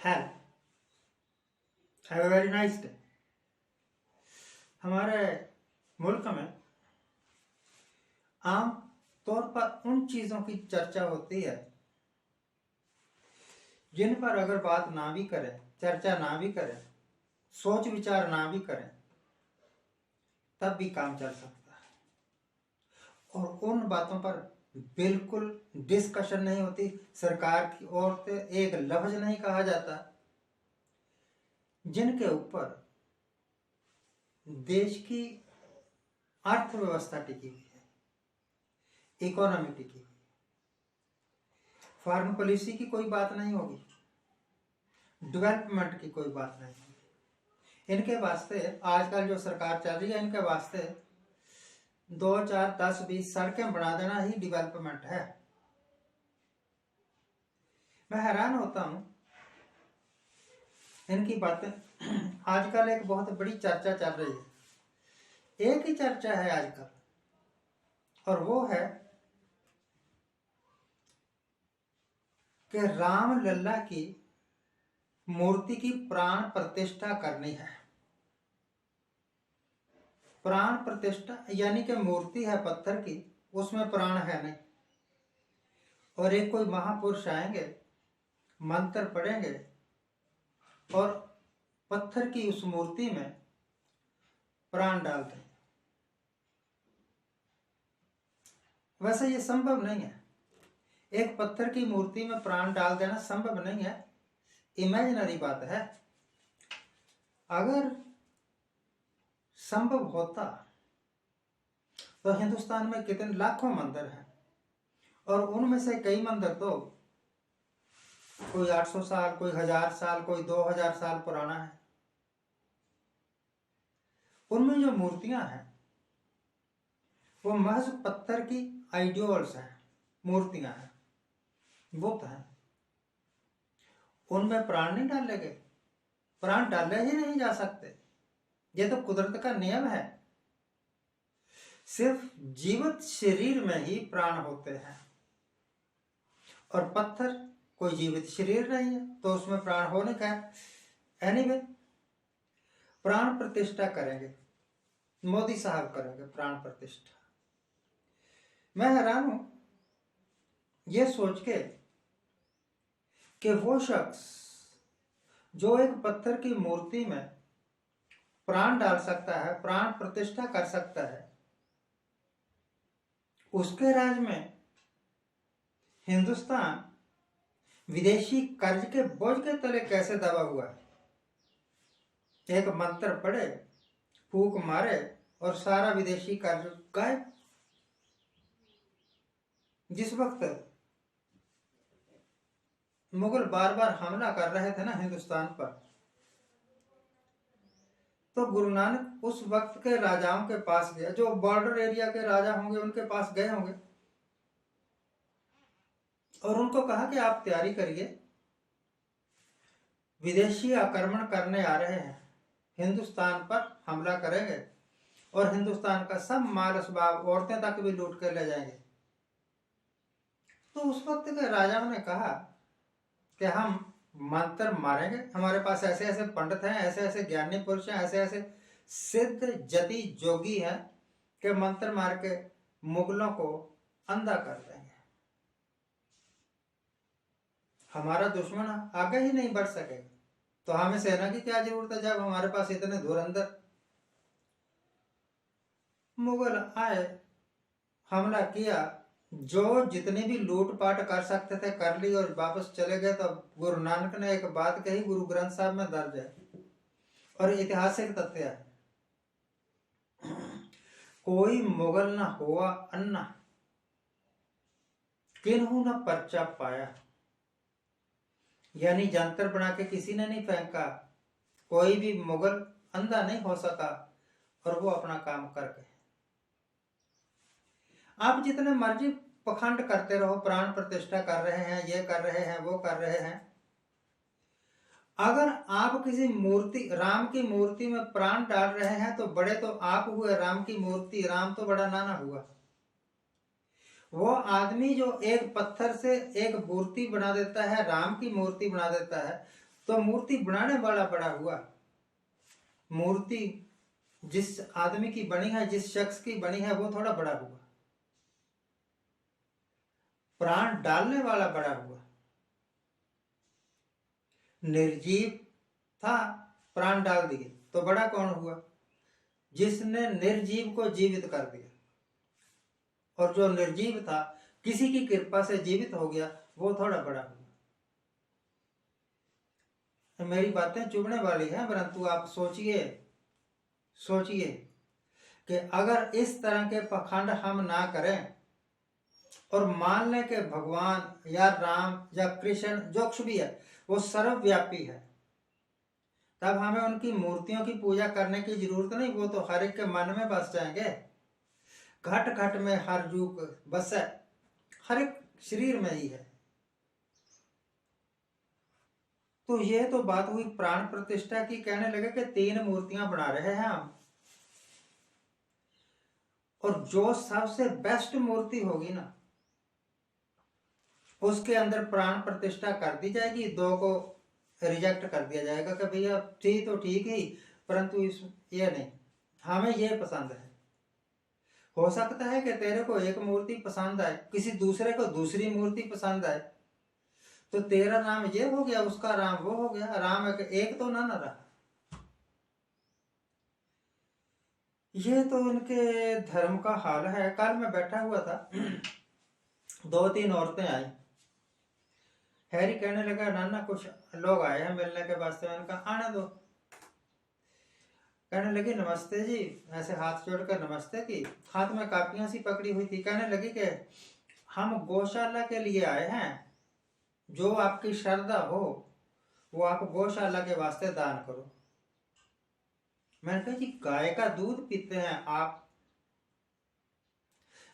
Health. Have a very nice day. हमारे मुल्क में आम तौर पर उन चीज़ों की चर्चा होती है जिन पर अगर बात ना भी करें, चर्चा ना भी करें, सोच विचार ना भी करें, तब भी काम चल सकता है। और उन बातों पर बिल्कुल डिस्कशन नहीं होती, सरकार की ओर से एक लफ्ज नहीं कहा जाता, जिनके ऊपर देश की अर्थव्यवस्था टिकी हुई है, इकोनॉमी टिकी हुई है। फॉरेन पॉलिसी की कोई बात नहीं होगी, डेवलपमेंट की कोई बात नहीं होगी। इनके वास्ते आजकल जो सरकार चल रही है, इनके वास्ते 2, 4, 10, 20 सड़कें बना देना ही डेवलपमेंट है। मैं हैरान होता हूं इनकी बातें। आजकल एक बहुत बड़ी चर्चा चल रही है, एक ही चर्चा है आजकल, और वो है कि राम लल्ला की मूर्ति की प्राण प्रतिष्ठा करनी है। प्राण प्रतिष्ठा यानी कि मूर्ति है पत्थर की, उसमें प्राण है नहीं, और एक कोई महापुरुष आएंगे, मंत्र पढ़ेंगे और पत्थर की उस मूर्ति में प्राण डाल देंगे। वैसे ये संभव नहीं है, एक पत्थर की मूर्ति में प्राण डाल देना संभव नहीं है, इमेजिनरी बात है। अगर संभव होता तो हिंदुस्तान में कितने लाखों मंदिर हैं, और उनमें से कई मंदिर तो कोई 800 साल, कोई 1000 साल, कोई 2000 साल पुराना है। उनमें जो मूर्तियां हैं वो महज पत्थर की आइडियोल्स हैं, मूर्तियां हैं, बुत हैं। उनमें प्राण नहीं डाले गए, प्राण डाले ही नहीं जा सकते, ये तो कुदरत का नियम है। सिर्फ जीवित शरीर में ही प्राण होते हैं, और पत्थर कोई जीवित शरीर नहीं है, तो उसमें प्राण होने का है। एनीवे, प्राण प्रतिष्ठा करेंगे, मोदी साहब करेंगे प्राण प्रतिष्ठा। मैं हैरान हूं ये सोच के कि वो शख्स जो एक पत्थर की मूर्ति में प्राण डाल सकता है, प्राण प्रतिष्ठा कर सकता है, उसके राज में हिंदुस्तान विदेशी कर्ज के बोझ के तले कैसे दबा हुआ है। एक मंत्र पढ़े, फूक मारे और सारा विदेशी कर्ज गायब। जिस वक्त मुगल बार बार हमला कर रहे थे ना हिंदुस्तान पर, तो गुरु नानक उस वक्त के राजाओं के पास गया, जो बॉर्डर एरिया के राजा होंगे उनके पास गए होंगे, और उनको कहा कि आप तैयारी करिए, विदेशी आक्रमण करने आ रहे हैं, हिंदुस्तान पर हमला करेंगे और हिंदुस्तान का सब माल असबाब, औरतें तक भी लूट कर ले जाएंगे। तो उस वक्त के राजाओं ने कहा कि हम मंत्र मारेंगे, हमारे पास ऐसे ऐसे पंडित हैं, ऐसे ऐसे ज्ञानी पुरुष हैं, ऐसे ऐसे सिद्ध जति जोगी हैं कि मंत्र मार के मुगलों को अंधा कर देंगे। हमारा दुश्मन आगे ही नहीं बढ़ सकेगा, तो हमें सेना की क्या जरूरत है जब हमारे पास इतने धुरंधर। मुगल आए, हमला किया, जो जितने भी लूटपाट कर सकते थे कर ली और वापस चले गए। तो गुरु नानक ने एक बात कही, गुरु ग्रंथ साहब में दर्ज है और ऐतिहासिक तथ्य है, कोई मुगल न हुआ अन्ना, किन्हू न पर्चा पाया। यानी जंतर बना के किसी ने नहीं फेंका, कोई भी मुगल अंधा नहीं हो सका, और वो अपना काम कर गए। आप जितने मर्जी पखंड करते रहो, प्राण प्रतिष्ठा कर रहे हैं, ये कर रहे हैं, वो कर रहे हैं, अगर आप किसी मूर्ति, राम की मूर्ति में प्राण डाल रहे हैं तो बड़े तो आप हुए, राम की मूर्ति, राम तो बड़ा नाना हुआ। वो आदमी जो एक पत्थर से एक मूर्ति बना देता है, राम की मूर्ति बना देता है, तो मूर्ति बनाने वाला बड़ा हुआ। मूर्ति जिस आदमी की बनी है, जिस शख्स की बनी है, वो थोड़ा बड़ा हुआ। प्राण डालने वाला बड़ा हुआ। निर्जीव था, प्राण डाल दिए, तो बड़ा कौन हुआ? जिसने निर्जीव को जीवित कर दिया। और जो निर्जीव था, किसी की कृपा से जीवित हो गया, वो थोड़ा बड़ा हुआ। मेरी बातें चुभने वाली हैं, परंतु आप सोचिए कि अगर इस तरह के पखंड हम ना करें और मान लें कि भगवान या राम या कृष्ण जो कुछ भी है वो सर्वव्यापी है, तब हमें उनकी मूर्तियों की पूजा करने की जरूरत नहीं। वो तो हर एक के मन में बस जाएंगे। घट घट में हर जूक बस है, हर एक शरीर में ही है। तो ये तो बात हुई प्राण प्रतिष्ठा की। कहने लगे कि 3 मूर्तियां बना रहे हैं हम, और जो सबसे बेस्ट मूर्ति होगी ना, उसके अंदर प्राण प्रतिष्ठा कर दी जाएगी। 2 को रिजेक्ट कर दिया जाएगा कि भैया ठीक तो ठीक ही, परंतु इस ये नहीं, हमें ये पसंद है। हो सकता है कि तेरे को एक मूर्ति पसंद आए, किसी दूसरे को दूसरी मूर्ति पसंद आए, तो तेरा नाम ये हो गया, उसका राम वो हो गया। राम एक तो ना रहा। ये तो उनके धर्म का हाल है। कल मैं बैठा हुआ था, 2-3 औरतें आई। हैरी कहने लगा, नाना कुछ लोग आए हैं मिलने के वास्ते। मैंने कहा आने दो। कहने लगी नमस्ते जी, ऐसे हाथ जोड़कर नमस्ते की, हाथ में कापियां सी पकड़ी हुई थी। कहने लगी कि हम गौशाला के लिए आए हैं, जो आपकी श्रद्धा हो वो आप गौशाला के वास्ते दान करो। मैंने कहा जी गाय का दूध पीते हैं आप,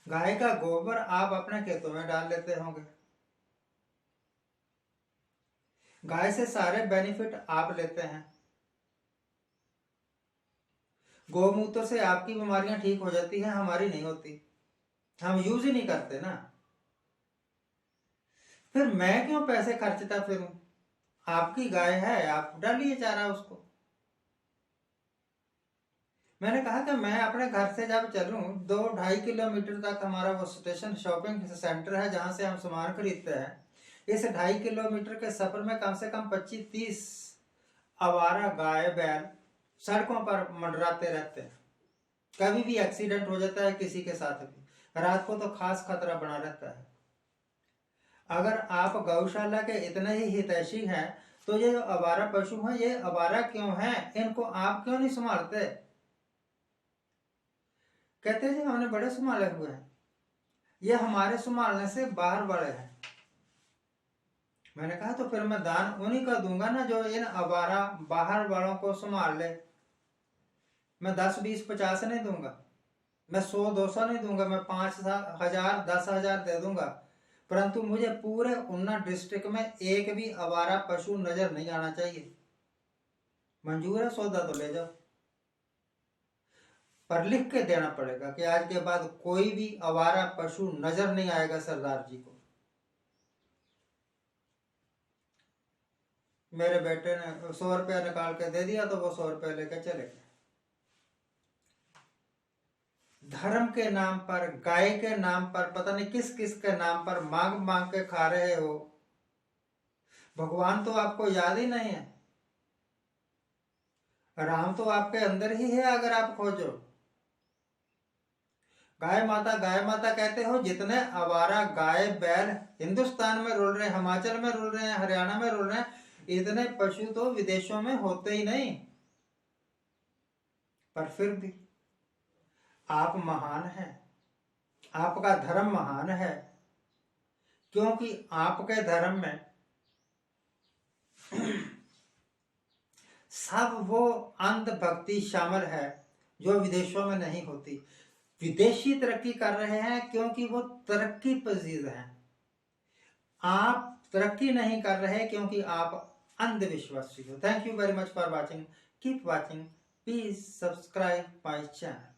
गाय का गोबर आप अपने खेतों में डाल लेते होंगे, गाय से सारे बेनिफिट आप लेते हैं, गौमूत्र से आपकी बीमारियां ठीक हो जाती हैं, हमारी नहीं होती, हम यूज ही नहीं करते ना। फिर मैं क्यों पैसे खर्चता फिरूं? आपकी गाय है, आप डालिए चारा उसको। मैंने कहा कि मैं अपने घर से जब चलूं 2-2.5 किलोमीटर तक हमारा वो स्टेशन शॉपिंग सेंटर है जहां से हम सामान खरीदते हैं। इस 2.5 किलोमीटर के सफर में कम से कम 25-30 आवारा गाय बैल सड़कों पर मंडराते रहते हैं। कभी भी एक्सीडेंट हो जाता है किसी के साथ भी, रात को तो खास खतरा बना रहता है। अगर आप गौशाला के इतने ही हितैषी हैं, तो ये जो आवारा पशु हैं, ये आवारा क्यों हैं? इनको आप क्यों नहीं संभालते? कहते हैं हमने बड़े संभाले हुए हैं, ये हमारे संभालने से बाहर वाले हैं। मैंने कहा तो फिर मैं दान उन्हीं का दूंगा ना जो इन आवारा बाहर वालों को संभाल ले। मैं 10, 20, 50 नहीं दूंगा, मैं 100, 200 नहीं दूंगा, मैं 5,000, 10,000 दे दूंगा, परंतु मुझे पूरे उन्ना डिस्ट्रिक्ट में एक भी आवारा पशु नजर नहीं आना चाहिए। मंजूर है, सौदा तो ले जाओ, पर लिख के देना पड़ेगा कि आज के बाद कोई भी आवारा पशु नजर नहीं आएगा सरदार जी को। मेरे बेटे ने 100 रुपया निकाल के दे दिया तो वो 100 रुपया लेके चले गए। धर्म के नाम पर, गाय के नाम पर, पता नहीं किस किस के नाम पर मांग मांग के खा रहे हो। भगवान तो आपको याद ही नहीं है, राम तो आपके अंदर ही है अगर आप खोजो। गाय माता कहते हो, जितने आवारा गाय बैल हिंदुस्तान में रुल रहे हैं, हिमाचल में रुल रहे हैं, हरियाणा में रुल रहे हैं, इतने पशु तो विदेशों में होते ही नहीं। पर फिर भी आप महान हैं, आपका धर्म महान है, क्योंकि आपके धर्म में सब वो अंधभक्ति शामिल है जो विदेशों में नहीं होती। विदेशी तरक्की कर रहे हैं क्योंकि वो तरक्की पजीर हैं। आप तरक्की नहीं कर रहे क्योंकि आप अंधविश्वासी हो। Thank you very much for watching, keep watching, please subscribe my channel.